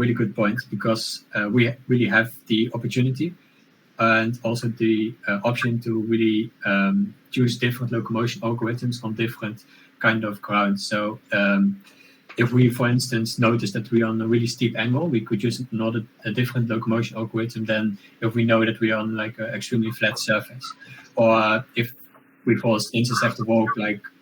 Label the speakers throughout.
Speaker 1: really good point, because we really have the opportunity and also the option to really choose different locomotion algorithms on different kind of grounds. So if we, for instance, notice that we are on a really steep angle, we could use a different locomotion algorithm than if we know that we are on like an extremely flat surface. Or if we, for instance, have to walk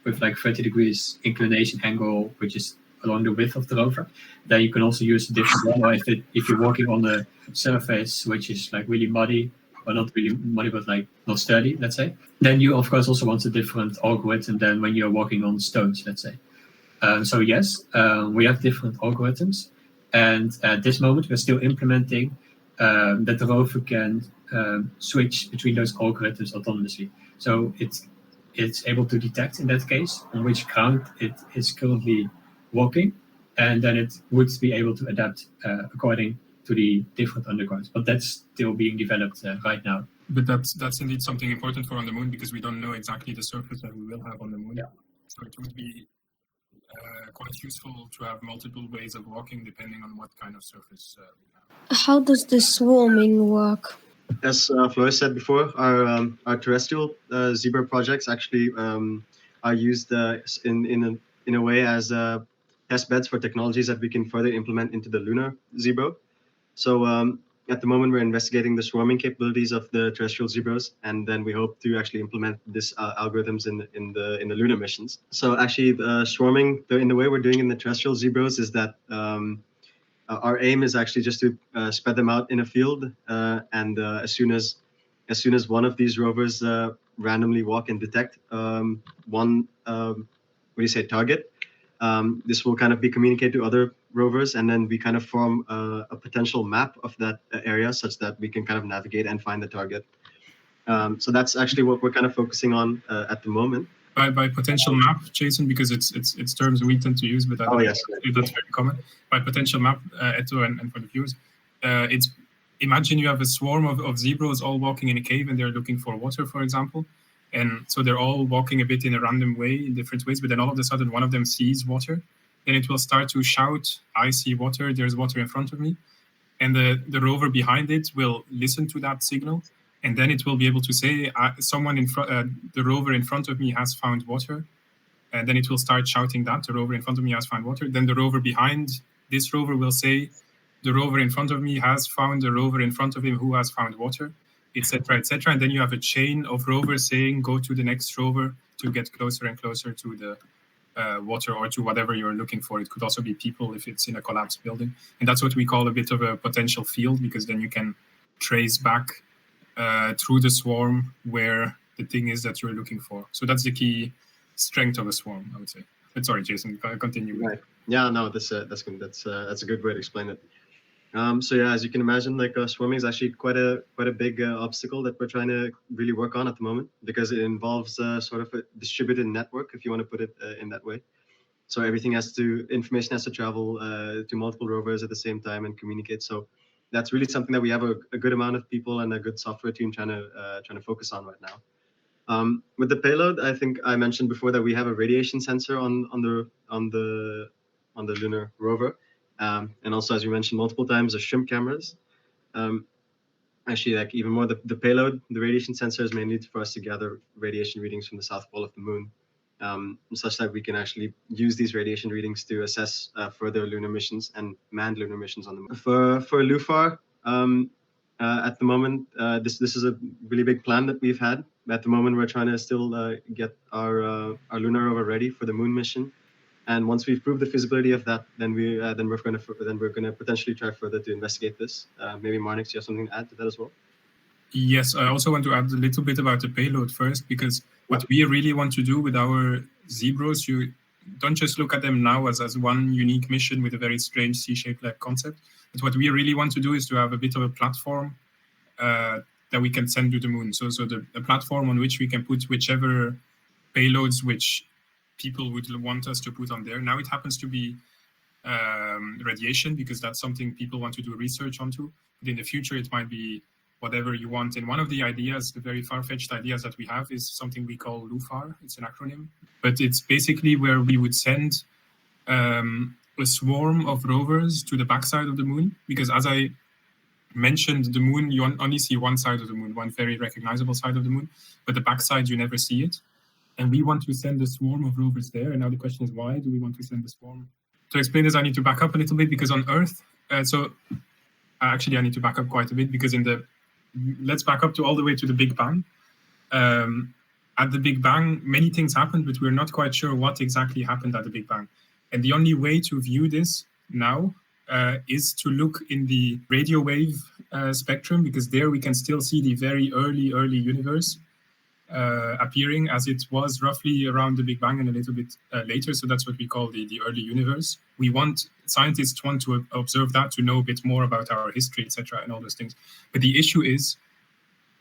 Speaker 1: with 30 degrees inclination angle, which is along the width of the rover, then you can also use a different one. Or if you're walking on a surface which is like really muddy, or not really muddy, but like not sturdy, let's say, then you of course also want a different algorithm than when you're walking on stones, let's say. So yes, we have different algorithms, and at this moment we're still implementing that the rover can switch between those algorithms autonomously. So it's able to detect in that case on which ground it is currently walking, and then it would be able to adapt according to the different undergrounds. But that's still being developed right now.
Speaker 2: But that's indeed something important for on the moon, because we don't know exactly the surface that we will have on the moon.
Speaker 1: Yeah.
Speaker 2: So it would be quite useful to have multiple ways of walking depending on what kind of surface we have.
Speaker 3: How does the swarming work?
Speaker 4: As Floris said before, our terrestrial zebra projects actually are used in a way as test beds for technologies that we can further implement into the Lunar Zebro. So at the moment, we're investigating the swarming capabilities of the terrestrial zebras, and then we hope to actually implement these algorithms in the lunar missions. So actually, the swarming, in the way we're doing in the terrestrial zebras, is that our aim is actually just to spread them out in a field, and as soon as one of these rovers randomly walk and detect one target, this will kind of be communicated to other rovers, and then we kind of form a potential map of that area such that we can kind of navigate and find the target. So that's actually what we're kind of focusing on at the moment.
Speaker 2: By potential map, Jason, because it's terms we tend to use, but that's very common. By potential map, Etto and for the viewers, imagine you have a swarm of zebras all walking in a cave and they're looking for water, for example. And so they're all walking a bit in a random way, in different ways, but then all of a sudden one of them sees water. Then it will start to shout, "I see water, there's water in front of me." And the rover behind it will listen to that signal. And then it will be able to say, someone in front, the rover in front of me has found water. And then it will start shouting that, the rover in front of me has found water. Then the rover behind this rover will say, the rover in front of me has found the rover in front of him who has found water, etc., etc. And then you have a chain of rovers saying, go to the next rover to get closer and closer to the water or to whatever you're looking for. It could also be people if it's in a collapsed building. And that's what we call a bit of a potential field, because then you can trace back through the swarm where the thing is that you're looking for. So that's the key strength of a swarm, I would say. But sorry, Jason, continue.
Speaker 4: Right. Yeah, no, that's good. That's a good way to explain it. So yeah, as you can imagine, like swarming is actually quite a big obstacle that we're trying to really work on at the moment, because it involves sort of a distributed network, if you want to put it in that way. So information has to travel to multiple rovers at the same time and communicate. So that's really something that we have a good amount of people and a good software team trying to focus on right now. With the payload, I think I mentioned before that we have a radiation sensor on the lunar rover, and also, as you mentioned multiple times, the shrimp cameras. Actually, like even more, the payload, the radiation sensor is mainly for us to gather radiation readings from the south pole of the moon, such that we can actually use these radiation readings to assess further lunar missions and manned lunar missions on the moon. For Lufar, at the moment, this is a really big plan that we've had. At the moment, we're trying to still get our lunar rover ready for the moon mission. And once we've proved the feasibility of that, then we're going to potentially try further to investigate this. Maybe Marnix, you have something to add to that as well?
Speaker 2: Yes, I also want to add a little bit about the payload first, because what we really want to do with our Zebros, you don't just look at them now as one unique mission with a very strange C-shaped like concept. But what we really want to do is to have a bit of a platform that we can send to the moon. So the platform on which we can put whichever payloads which people would want us to put on there. Now it happens to be radiation, because that's something people want to do research onto. But in the future, it might be whatever you want. And one of the ideas, the very far-fetched ideas that we have, is something we call Lufar. It's an acronym. But it's basically where we would send a swarm of rovers to the backside of the moon, because as I mentioned, the moon, you only see one side of the moon, one very recognizable side of the moon, but the backside, you never see it. And we want to send a swarm of rovers there. And now the question is, why do we want to send a swarm? To explain this, I need to back up a little bit, because on Earth, actually I need to back up quite a bit, because let's back up to all the way to the Big Bang. At the Big Bang, many things happened, but we're not quite sure what exactly happened at the Big Bang. And the only way to view this now is to look in the radio wave spectrum, because there we can still see the very early universe appearing as it was roughly around the Big Bang and a little bit later. So that's what we call the early universe. Scientists want to observe that to know a bit more about our history, etc., and all those things. But the issue is,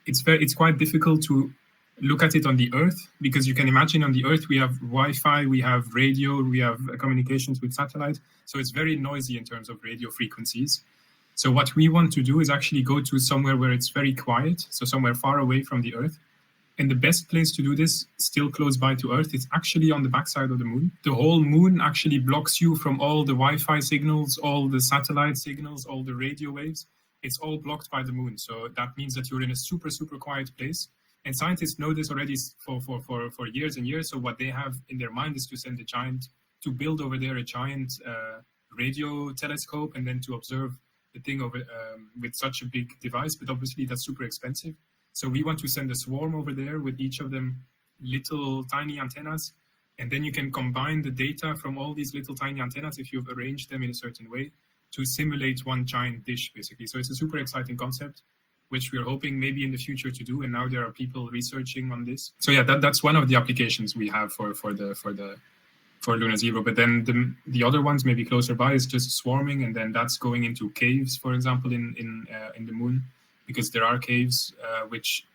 Speaker 2: it's quite difficult to look at it on the Earth, because you can imagine on the Earth we have Wi-Fi, we have radio, we have communications with satellite. So it's very noisy in terms of radio frequencies. So what we want to do is actually go to somewhere where it's very quiet, so somewhere far away from the Earth. And the best place to do this, still close by to Earth, is actually on the backside of the moon. The whole moon actually blocks you from all the Wi-Fi signals, all the satellite signals, all the radio waves. It's all blocked by the moon. So that means that you're in a super, super quiet place. And scientists know this already for years and years. So what they have in their mind is to build over there a giant radio telescope, and then to observe the thing over with such a big device. But obviously that's super expensive. So we want to send a swarm over there with each of them little tiny antennas. And then you can combine the data from all these little tiny antennas, if you've arranged them in a certain way, to simulate one giant dish, basically. So it's a super exciting concept, which we're hoping maybe in the future to do. And now there are people researching on this. So yeah, that's one of the applications we have for Lunar Zebro. But then the other ones maybe closer by is just swarming, and then that's going into caves, for example, in the moon, because there are caves which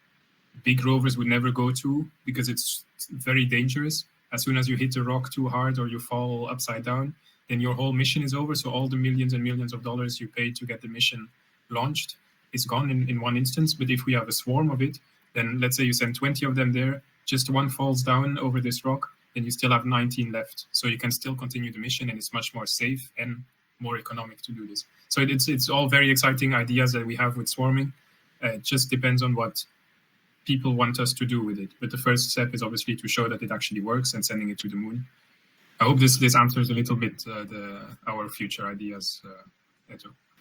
Speaker 2: big rovers would never go to, because it's very dangerous. As soon as you hit a rock too hard or you fall upside down, then your whole mission is over. So all the millions and millions of dollars you paid to get the mission launched is gone in one instance. But if we have a swarm of it, then let's say you send 20 of them there, just one falls down over this rock, then you still have 19 left. So you can still continue the mission, and it's much more safe and more economic to do this. So it's all very exciting ideas that we have with swarming. It just depends on what people want us to do with it. But the first step is obviously to show that it actually works and sending it to the moon. I hope this answers a little bit our future ideas, Etto.